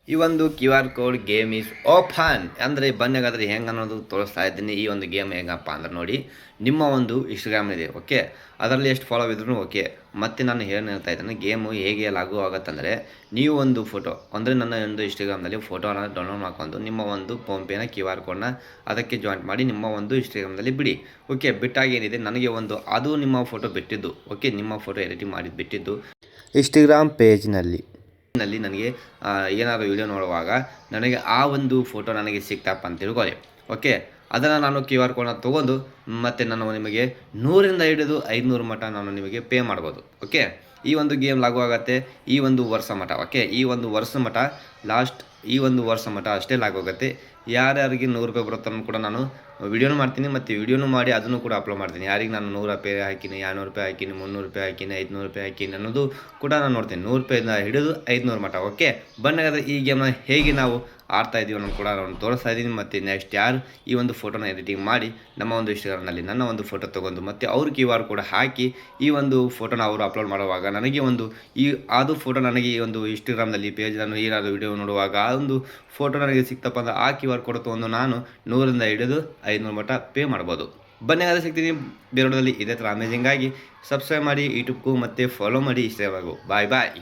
ಈ ಒಂದು Q R code game is open ಅಂದರೆ ಬನ್ನಿ ಹೆಂಗೆ ಅನ್ನೋದು ತೋರಿಸ್ತಾ ಇದ್ದೀನಿ. ಈ ಒಂದು ಗೇಮ್ ಹೆಂಗಪ್ಪ ಅಂದ್ರೆ ನೋಡಿ, ನಿಮ್ಮ ಒಂದು ಇನ್ಸ್ಟಾಗ್ರಾಮ್ ಇದೆ, ಓಕೆ, ಅದರಲ್ಲಿ ಎಷ್ಟು ಫಾಲೋ ಇದ್ರೂ ಓಕೆ. ಮತ್ತು ನಾನು ಏನು ಹೇಳ್ತಾ ಇದ್ದೀನಿ, ಗೇಮು ಹೇಗೆ ಲಾಗು ಆಗುತ್ತಂದರೆ, ನೀವು ಒಂದು ಫೋಟೋ ಅಂದರೆ ನನ್ನ ಒಂದು ಇನ್ಸ್ಟಾಗ್ರಾಮ್ನಲ್ಲಿ ಫೋಟೋನ ಡೌನ್ಲೋಡ್ ಮಾಡ್ಕೊಂಡು ನಿಮ್ಮ ಒಂದು ಫೋನ್ಪೇನ ಕ್ಯೂ ಆರ್ ಕೋಡ್ನ ಅದಕ್ಕೆ ಜಾಯಿಂಟ್ ಮಾಡಿ ನಿಮ್ಮ ಒಂದು ಇನ್ಸ್ಟಾಗ್ರಾಮ್ನಲ್ಲಿ ಬಿಡಿ. ಓಕೆ, ಬಿಟ್ಟಾಗ ಏನಿದೆ, ನನಗೆ ಒಂದು ಅದು ನಿಮ್ಮ ಫೋಟೋ ಬಿಟ್ಟಿದ್ದು, ಓಕೆ, ನಿಮ್ಮ ಫೋಟೋ ಎಡಿಟಿಂಗ್ ಮಾಡಿ ಬಿಟ್ಟಿದ್ದು ಇನ್ಸ್ಟಾಗ್ರಾಮ್ ಪೇಜ್ನಲ್ಲಿ ನನಗೆ ಏನಾದರೂ ವೀಡಿಯೋ ನೋಡುವಾಗ ನನಗೆ ಆ ಒಂದು ಫೋಟೋ ನನಗೆ ಸಿಕ್ತಪ್ಪ ಅಂತ ತಿಳ್ಕೊಳ್ಳಿ. ಓಕೆ, ಅದನ್ನು ನಾನು ಕ್ಯೂ ಆರ್ ಕೋಡ್ನ ತೊಗೊಂಡು ಮತ್ತು ನಾನು ನಿಮಗೆ 100ರಿಂದ ಹಿಡಿದು 500 ಮಟ್ಟ ನಾನು ನಿಮಗೆ ಪೇ ಮಾಡ್ಬೋದು. ಓಕೆ, ಈ ಒಂದು ಗೇಮ್ ಲಾಗು ಆಗುತ್ತೆ ಈ ಒಂದು ವರ್ಷ ಮಟ್ಟ. ಓಕೆ, ಈ ಒಂದು ವರ್ಷ ಮಟ್ಟ ಈ ಒಂದು ವರ್ಷ ಮಟ್ಟ ಅಷ್ಟೇ ಲಾಗೋಗುತ್ತೆ. ಯಾರ್ಯಾರಿಗೆ 100 ರೂಪಾಯಿ ಬರುತ್ತನ್ನು ಕೂಡ ನಾನು ವಿಡಿಯೋನು ಮಾಡ್ತೀನಿ ಮತ್ತು ವಿಡಿಯೋನು ಮಾಡಿ ಅದನ್ನು ಕೂಡ ಅಪ್ಲೋಡ್ ಮಾಡ್ತೀನಿ. ಯಾರಿಗೆ ನಾನು 100 ರೂಪಾಯಿ ಹಾಕಿನಿ, 200 ರೂಪಾಯಿ ಹಾಕಿನಿ, 300 ರೂಪಾಯಿ ಹಾಕಿನಿ, 500 ರೂಪಾಯಿ ಹಾಕಿನಿ ಅನ್ನೋದು ಕೂಡ ನಾನು ನೋಡ್ತೀನಿ. 100 ರೂಪಾಯಿಂದ ಹಿಡಿದು 500 ಮಟ್ಟ. ಓಕೆ, ಬನ್ನಿ ಈ ಗೇಮ್ನ ಹೇಗೆ ನಾವು ಆಡ್ತಾ ಇದ್ದೀವಿ ಅನ್ನೋದು ಕೂಡ ನಾನು ತೋರಿಸ್ತಾ ಇದ್ದೀನಿ. ಮತ್ತು ನೆಕ್ಸ್ಟ್ ಯಾರು ಈ ಒಂದು ಫೋಟೋನ ಎಡಿಟಿಂಗ್ ಮಾಡಿ ನಮ್ಮ ಒಂದು ಇನ್ಸ್ಟಾಗ್ರಾಮ್ನಲ್ಲಿ ನನ್ನ ಒಂದು ಫೋಟೋ ತೊಗೊಂಡು ಮತ್ತು ಅವ್ರ ಕ್ಯೂ ಆರ್ ಕೋಡ್ ಹಾಕಿ ಈ ಒಂದು ಫೋಟೋನ ಅವರು ಅಪ್ಲೋಡ್ ಮಾಡುವಾಗ ನನಗೆ ಒಂದು ಅದು ಫೋಟೋ ನನಗೆ ಈ ಒಂದು ಇನ್ಸ್ಟಾಗ್ರಾಮ್ನಲ್ಲಿ ಪೇಜ್ ನಾನು ಏನಾದರೂ ವಿಡಿಯೋ ನೋಡುವಾಗ ಆ ಒಂದು ಫೋಟೋ ನನಗೆ ಸಿಕ್ತಪ್ಪ ಅಂದರೆ ಆ ಕ್ಯೂ ಆರ್ ಕೋಡ್ ತೊಗೊಂಡು ನಾನು 100ರಿಂದ ಹಿಡಿದು 500 ಮಟ್ಟ ಪೇ ಮಾಡ್ಬೋದು. ಬನ್ನಿ ಸಿಗ್ತೀನಿ ಬೇರೆದಲ್ಲಿ ಇದೇ ಥರ ಅಮೇಜಿಂಗ್ ಆಗಿ. ಸಬ್ಸ್ಕ್ರೈಬ್ ಮಾಡಿ ಯೂಟ್ಯೂಬ್ಗೂ ಮತ್ತು ಫಾಲೋ ಮಾಡಿ ಇನ್ಸ್ಟಾಗ್ರಾಮ್ಗೂ. ಬಾಯ್.